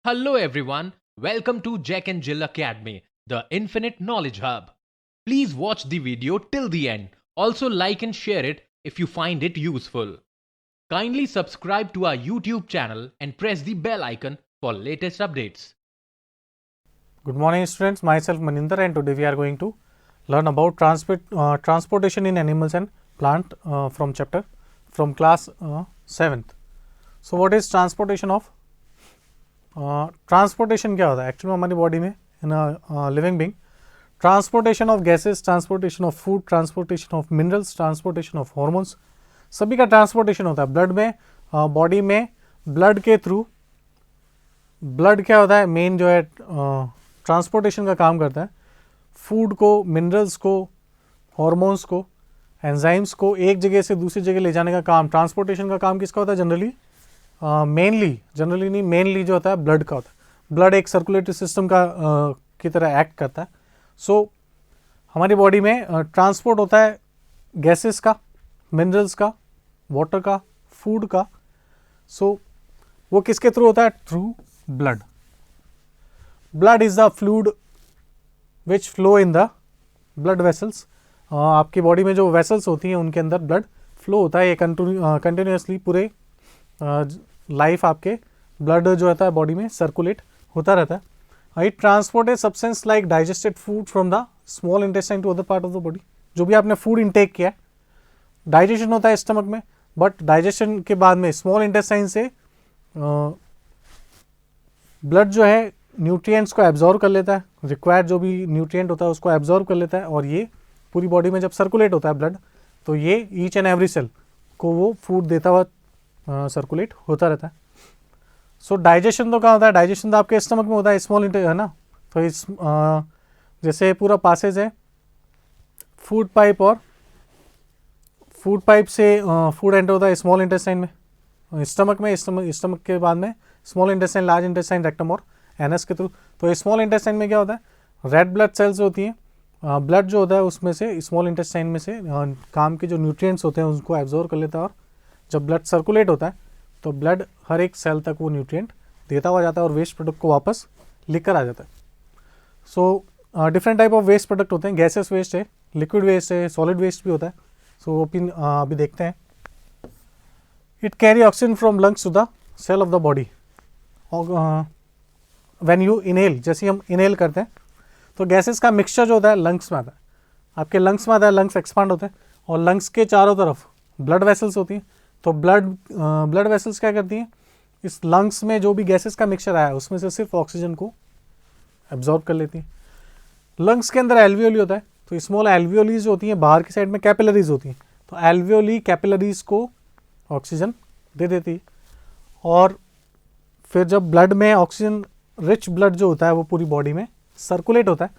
Hello everyone, welcome to Jack and Jill Academy, the Infinite Knowledge Hub. Please watch the video till the end. Also like and share it if you find it useful. Kindly subscribe to our YouTube channel and press the bell icon for latest updates. Good morning students, myself Maninder, and today we are going to learn about transportation in animals and plant from class 7th. So what is transportation of transportation क्या होता है actually हमारी body में in living being? Transportation of gases, transportation of food, transportation of minerals, transportation of hormones, सभी का transportation होता है blood में, बॉडी में ब्लड के थ्रू। ब्लड क्या होता है मेन जो है ट्रांसपोर्टेशन का काम करता है। फूड को, मिनरल्स को, हार्मोन्स को, एंजाइम्स को एक जगह से दूसरी जगह ले जाने का काम, ट्रांसपोर्टेशन का काम किसका होता है जनरली? मेनली जो होता है ब्लड का होता है। ब्लड एक सर्कुलेटरी सिस्टम का की तरह एक्ट करता है। सो हमारी बॉडी में ट्रांसपोर्ट होता है गैसेस का, मिनरल्स का, वाटर का, फूड का। सो वो किसके थ्रू होता है? Through blood. Blood is the fluid which flow in the blood vessels. आपकी बॉडी में जो वेसल्स होती हैं उनके अंदर ब्लड फ्लो होता है। ये कंटिन्यूसली पूरे लाइफ आपके ब्लड जो रहता है बॉडी में सर्कुलेट होता रहता है। It transported substance like digested food from the small intestine to other part of the body. जो भी आपने फूड इंटेक किया है, डाइजेशन होता है स्टमक में, बट डाइजेशन के बाद में स्मॉल इंटेस्टाइन से ब्लड जो है न्यूट्रिएंट्स को एब्जॉर्व कर लेता है। रिक्वायर्ड जो भी न्यूट्रिएंट होता है उसको एब्जॉर्व कर लेता है, और ये पूरी बॉडी में जब सर्कुलेट होता है ब्लड, तो ये ईच एंड एवरी सेल को वो फूड देता हुआ सर्कुलेट होता रहता है। सो डाइजेशन तो कहाँ होता है? डाइजेशन तो आपके स्टमक में होता है, स्मॉल इंटेस्ट है ना। तो इस जैसे पूरा पासेज है फूड पाइप, और फूड पाइप से फूड एंटर होता है स्मॉल इंटेस्टाइन में, स्टमक में, स्टमक के बाद में small intestine, large intestine, rectum और एनएस के थ्रू। तो स्मॉल इंटेस्टाइन में क्या होता है? रेड ब्लड सेल्स होती हैं। ब्लड जो होता है उसमें से, स्मॉल इंटेस्टाइन में से काम के जो न्यूट्रिएंट्स होते हैं उसको एब्जॉर्व कर लेता है, और जब ब्लड सर्कुलेट होता है तो ब्लड हर एक सेल तक वो न्यूट्रिएंट देता हुआ जाता है और वेस्ट प्रोडक्ट को वापस लेकर आ जाता है। So different type of waste product होते हैं। गैसेस वेस्ट है, लिक्विड वेस्ट है, सॉलिड वेस्ट भी होता है। सो अभी देखते हैं। It carry oxygen from lungs to the cell of the body. When you inhale, जैसे हम इनहेल करते हैं तो गैसेस का मिक्सचर जो होता है लंग्स में आता है। आपके लंग्स में आता है, लंग्स एक्सपांड होते हैं, और लंग्स के चारों तरफ ब्लड वेसल्स होती हैं। तो ब्लड वेसल्स क्या करती हैं? इस लंग्स में जो भी गैसेस का मिक्सचर आया है उसमें से सिर्फ ऑक्सीजन को एब्जॉर्ब कर लेती हैं। लंग्स के अंदर एल्वियोली होता है, तो स्मॉल एल्वियोलीज होती हैं, बाहर की साइड में कैपिलरीज होती हैं। तो एल्वियोली कैपिलरीज को ऑक्सीजन दे देती है, और फिर जब ब्लड में ऑक्सीजन रिच ब्लड जो होता है वो पूरी बॉडी में सर्कुलेट होता है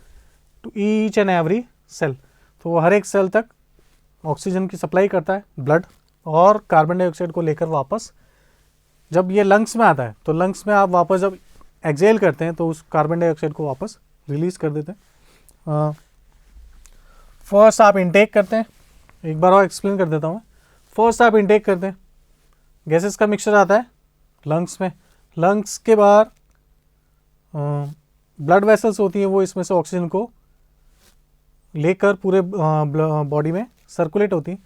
to each and every cell. तो वो हर एक सेल तक ऑक्सीजन की सप्लाई करता है ब्लड, और कार्बन डाइऑक्साइड को लेकर वापस जब ये लंग्स में आता है, तो लंग्स में आप वापस जब एक्सहेल करते हैं तो उस कार्बन डाइऑक्साइड को वापस रिलीज कर देते हैं। फर्स्ट आप इनटेक करते हैं, एक बार और एक्सप्लेन कर देता हूँ मैं। फर्स्ट आप इनटेक करते हैं, गैसेस का मिक्सचर आता है लंग्स में। लंग्स के बाहर ब्लड वेसल्स होती हैं, वो इसमें से ऑक्सीजन को लेकर पूरे बॉडी में सर्कुलेट होती हैं,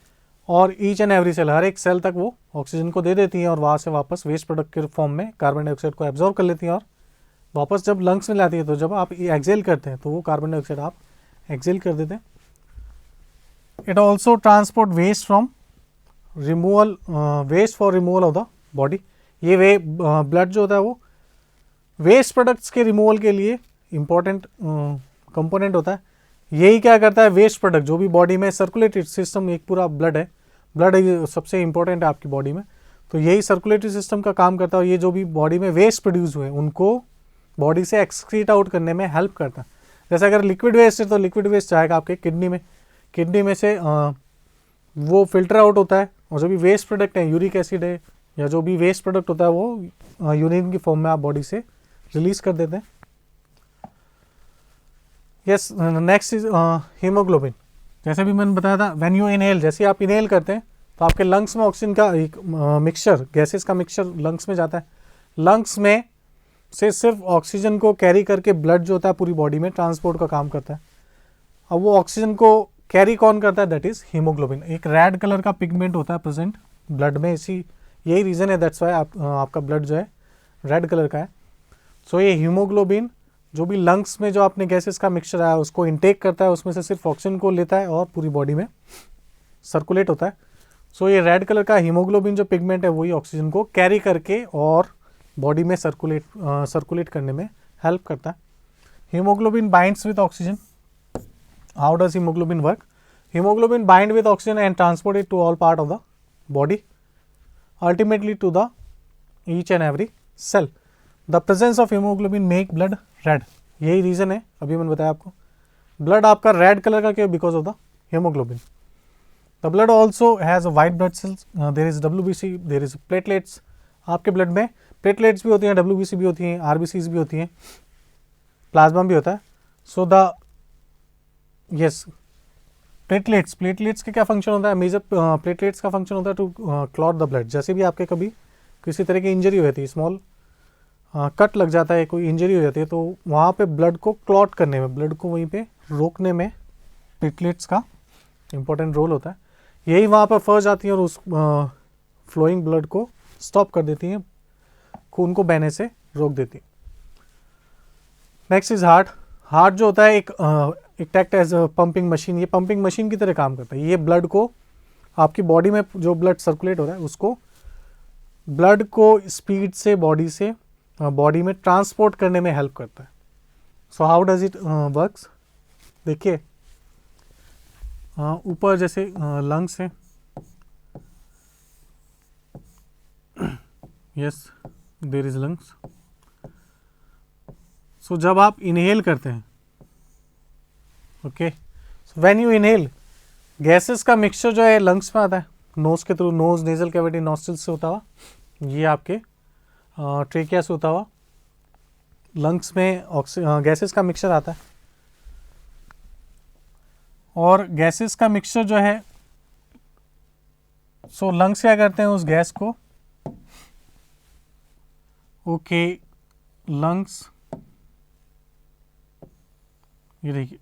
और ईच एंड एवरी सेल, हर एक सेल तक वो ऑक्सीजन को दे देती हैं, और वहाँ से वापस वेस्ट प्रोडक्ट के फॉर्म में कार्बन डाइऑक्साइड को एब्जॉर्व कर लेती हैं, और वापस जब लंग्स में लाती है तो जब आप एक्सहेल करते हैं तो वो कार्बन डाइऑक्साइड आप एक्सहेल कर देते हैं। It also transport waste from removal, waste for removal of the body. ये ब्लड जो होता है वो वेस्ट प्रोडक्ट्स के रिमूवल के लिए इंपॉर्टेंट कंपोनेंट होता है। यही क्या करता है? वेस्ट प्रोडक्ट जो भी बॉडी में सर्कुलेटरी सिस्टम, एक पूरा ब्लड है, ब्लड सबसे इंपॉर्टेंट है आपकी बॉडी में, तो यही सर्कुलेटरी सिस्टम का काम करता है, और ये जो भी बॉडी में वेस्ट प्रोड्यूस हुए उनको बॉडी से एक्सक्रीट आउट करने में हेल्प करता है। जैसे अगर लिक्विड वेस्ट है तो लिक्विड वेस्ट जाएगा आपके किडनी में से वो फिल्टर आउट होता है, और जो भी वेस्ट प्रोडक्ट है, यूरिक एसिड है या जो भी वेस्ट प्रोडक्ट होता है, वो यूरिन की फॉर्म में आप बॉडी से रिलीज कर देते हैं। Yes, next is haemoglobin. जैसे भी मैंने बताया था, व्हेन यू इनहेल, जैसे आप इनहेल करते हैं तो आपके लंग्स में ऑक्सीजन का एक मिक्सचर, गैसेस का मिक्सचर लंग्स में जाता है। लंग्स में से सिर्फ ऑक्सीजन को कैरी करके ब्लड जो होता है पूरी बॉडी में ट्रांसपोर्ट का काम करता है। अब वो ऑक्सीजन को कैरी कौन करता है? That is haemoglobin. एक रेड कलर का पिगमेंट होता है प्रेजेंट ब्लड में, इसी यही रीज़न है, दैट्स वाई आपका ब्लड जो है रेड कलर का है। सो ये हीमोग्लोबिन जो भी लंग्स में जो आपने गैसेस का मिक्सचर आया उसको इनटेक करता है, उसमें से सिर्फ ऑक्सीजन को लेता है और पूरी बॉडी में सर्कुलेट होता है। सो ये रेड कलर का हीमोग्लोबिन जो पिगमेंट है वही ऑक्सीजन को कैरी करके और बॉडी में सर्कुलेट करने में हेल्प करता है। Haemoglobin binds with oxygen. How does haemoglobin work? Haemoglobin bind with oxygen and transport it to all part of the body, ultimately to the each and every cell. The presence of haemoglobin make blood red. यही reason है, अभी मैंने बताया आपको, blood आपका red colour का क्यों? Because of the haemoglobin. The blood also has a white blood cells, there is WBC, there is platelets. आपके ब्लड में प्लेटलेट्स भी होती हैं, WBC भी होती हैं, RBCs भी होती हैं, प्लाज्मा भी होता है। सो द यस प्लेटलेट्स के क्या फंक्शन होता है? मेजर प्लेटलेट्स का फंक्शन होता है टू क्लॉट द ब्लड। जैसे भी आपके कभी किसी तरह की इंजरी हो जाती है, स्मॉल कट लग जाता है, कोई इंजरी हो जाती है, तो वहाँ पे ब्लड को क्लॉट करने में, ब्लड को वहीं पे रोकने में प्लेटलेट्स का इंपॉर्टेंट रोल होता है। यही वहाँ पर फंस जाती हैं और उस फ्लोइंग ब्लड को स्टॉप कर देती हैं, खून को बहने से रोक देती है। Next is heart. हार्ट जो होता है एक act as a pumping machine. ये पंपिंग मशीन की तरह काम करता है। ये ब्लड को आपकी बॉडी में जो ब्लड सर्कुलेट हो रहा है उसको, ब्लड को स्पीड से बॉडी में ट्रांसपोर्ट करने में हेल्प करता है। So how does it works? देखिए ऊपर जैसे लंग्स है, yes there is lungs. So जब आप इनहेल करते हैं, okay, so when you inhale, gases का मिक्सचर जो है लंग्स में आता है नोज के through, nose nasal cavity nostril से होता हुआ, ये आपके ट्रेकिया से होता हुआ लंग्स में गैसेस का मिक्सचर आता है। और गैसेस का मिक्सचर जो है, सो लंग्स क्या करते हैं? उस गैस को, ओके, लंग्स, ये देखिए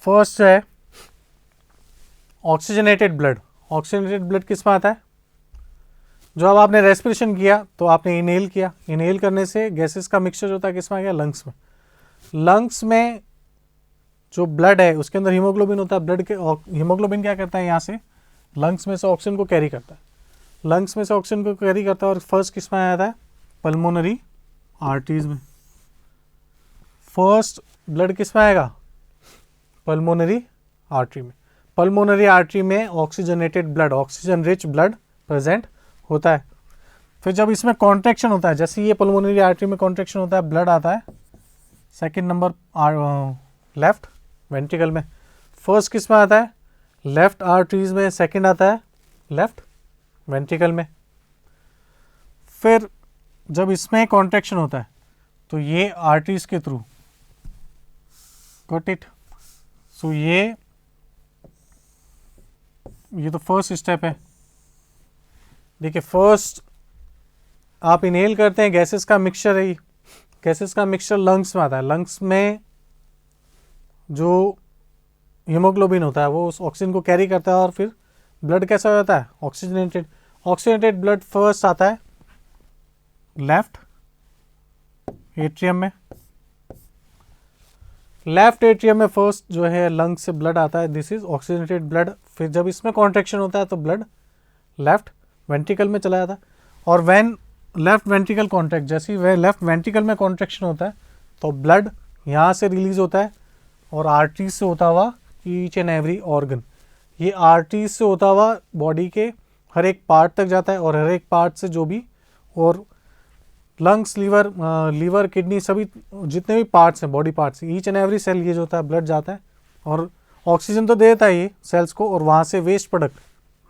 फर्स्ट है ऑक्सीजनेटेड ब्लड। ऑक्सीजनेटेड ब्लड किस में आता है? जो अब आपने रेस्पिरेशन किया तो आपने इनहेल किया, इनहेल करने से गैसेस का मिक्सचर होता है किस में आ गया? लंग्स में। लंग्स में जो ब्लड है उसके अंदर हीमोग्लोबिन होता है। ब्लड के हीमोग्लोबिन क्या करता है? यहाँ से लंग्स में से ऑक्सीजन को कैरी करता है, लंग्स में से ऑक्सीजन को कैरी करता है और फर्स्ट किस में आता है? पल्मोनरी आर्टरीज में। फर्स्ट ब्लड किस में आएगा? पल्मोनरी आर्टरी में। पल्मोनरी आर्टरी में oxygenated blood, oxygen rich blood present होता है। फिर जब इसमें कॉन्ट्रैक्शन होता है, जैसे ये पल्मोनरी आर्टरी में कॉन्ट्रैक्शन होता है, ब्लड आता है सेकंड नंबर लेफ्ट वेंट्रिकल में। फर्स्ट किस में आता है? लेफ्ट आर्टरीज में, सेकंड आता है लेफ्ट वेंट्रिकल में। फिर जब इसमें कॉन्ट्रैक्शन होता है तो ये आर्टरीज के थ्रू, गॉट इट? सो ये तो फर्स्ट स्टेप है। देखिए फर्स्ट आप इनहेल करते हैं, गैसेस का मिक्सचर है, गैसेस का मिक्सचर लंग्स में आता है। लंग्स में जो हीमोग्लोबिन होता है वो उस ऑक्सीजन को कैरी करता है और फिर ब्लड कैसा हो जाता है? ऑक्सीजनेटेड। ऑक्सीजनेटेड ब्लड फर्स्ट आता है लेफ्ट एट्रियम में। लेफ्ट एट्रियम में फर्स्ट जो है लंग से ब्लड आता है, दिस इज ऑक्सीजनेटेड ब्लड। फिर जब इसमें कॉन्ट्रैक्शन होता है तो ब्लड लेफ्ट वेंट्रिकल में चला जाता है। और व्हेन लेफ्ट वेंट्रिकल कॉन्ट्रैक्ट, जैसे ही लेफ्ट वेंट्रिकल में कॉन्ट्रैक्शन होता है तो ब्लड यहाँ से रिलीज होता है और आर्टरीज से होता हुआ ईच एंड एवरी ऑर्गन, ये आर्टरीज से होता हुआ बॉडी के हर एक पार्ट तक जाता है और हर एक पार्ट से जो भी, और लंग्स, लीवर, किडनी, सभी जितने भी पार्ट्स हैं body parts, each and every cell ये जो होता है ब्लड जाता है और ऑक्सीजन तो दे देता है ये सेल्स को, और वहाँ से वेस्ट प्रोडक्ट,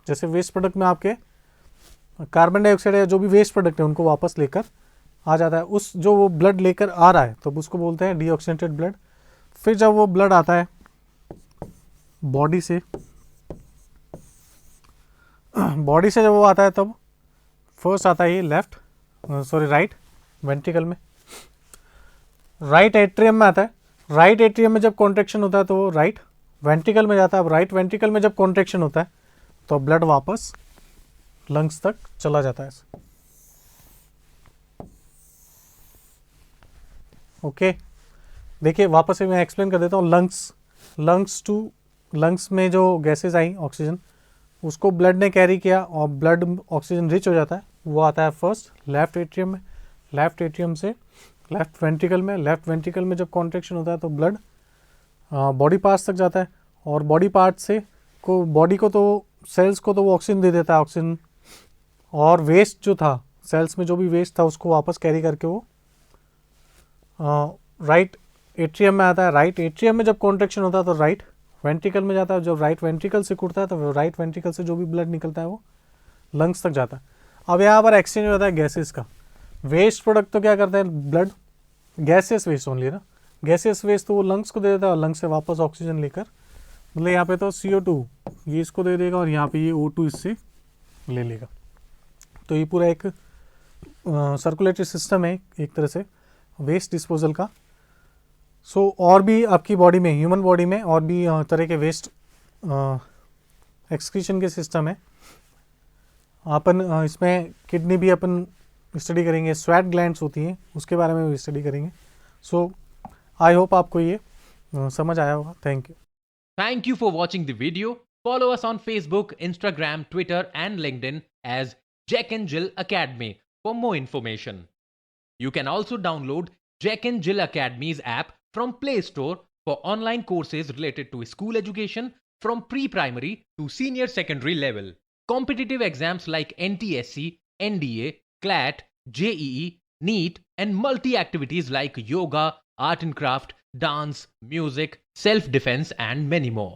जैसे वेस्ट प्रोडक्ट में आपके कार्बन डाइऑक्साइड या जो भी वेस्ट प्रोडक्ट है उनको वापस लेकर आ जाता है, उस जो वो ब्लड लेकर आ रहा है तो उसको बोलते हैं डीऑक्सीजनेटेड ब्लड। फिर जब वो ब्लड आता है बॉडी से जब वो आता है तब फर्स्ट आता है ये लेफ्ट राइट वेंट्रिकल में, राइट एट्रियम में आता है। राइट एट्रियम में जब कॉन्ट्रैक्शन होता है तो वो राइट वेंट्रिकल में जाता है। अब राइट वेंट्रिकल में जब कॉन्ट्रैक्शन होता है तो ब्लड वापस लंग्स तक चला जाता है। ओके देखिए वापस से मैं एक्सप्लेन कर देता हूँ। लंग्स में जो गैसेस आई ऑक्सीजन उसको ब्लड ने कैरी किया और ब्लड ऑक्सीजन रिच हो जाता है, वो आता है फर्स्ट लेफ्ट एट्रियम में। लेफ्ट एट्रियम से लेफ्ट वेंट्रिकल में, लेफ्ट वेंट्रिकल में जब कॉन्ट्रैक्शन होता है तो ब्लड बॉडी पार्ट्स तक जाता है और बॉडी पार्ट से बॉडी को तो सेल्स को तो वो ऑक्सीजन दे देता है ऑक्सीजन, और वेस्ट जो था सेल्स में जो भी वेस्ट था उसको वापस कैरी करके वो राइट एट्रियम में आता है। राइट एट्रियम में जब कॉन्ट्रैक्शन होता है तो राइट वेंट्रिकल में जाता है। जब राइट वेंट्रिकल से कूटता है तो राइट वेंट्रिकल से जो भी ब्लड निकलता है वो लंग्स तक जाता है। अब यहाँ पर एक्सचेंज हो जाता है गैसेस का। वेस्ट प्रोडक्ट तो क्या करते हैं ब्लड, गैसेस वेस्ट ओनली ना, गैसेस वेस्ट तो वो लंग्स को दे देता है और लंग्स से वापस ऑक्सीजन लेकर, मतलब यहाँ पे तो CO2 ये इसको दे देगा और यहाँ पे ये O2 इससे ले लेगा। तो ये पूरा एक सर्कुलेटरी सिस्टम है एक तरह से वेस्ट डिस्पोजल का। सो और भी आपकी बॉडी में, ह्यूमन बॉडी में और भी तरह के वेस्ट एक्सक्रीशन के सिस्टम है। अपन इसमें किडनी भी अपन स्टडी करेंगे, स्वेट ग्लैंड्स होती हैं उसके बारे में भी स्टडी करेंगे। सो आई होप आपको ये समझ आया होगा। Thank you. Thank you for watching the video. Follow us on Facebook, Instagram, Twitter, and LinkedIn as Jack and Jill Academy for more information. You can also download Jack and Jill Academy's app from Play Store for online courses related to school education from pre-primary to senior secondary level. Competitive exams like NTSC, NDA, CLAT, JEE, NEET, and multi-activities like yoga, art and craft, dance, music, self-defense, and many more.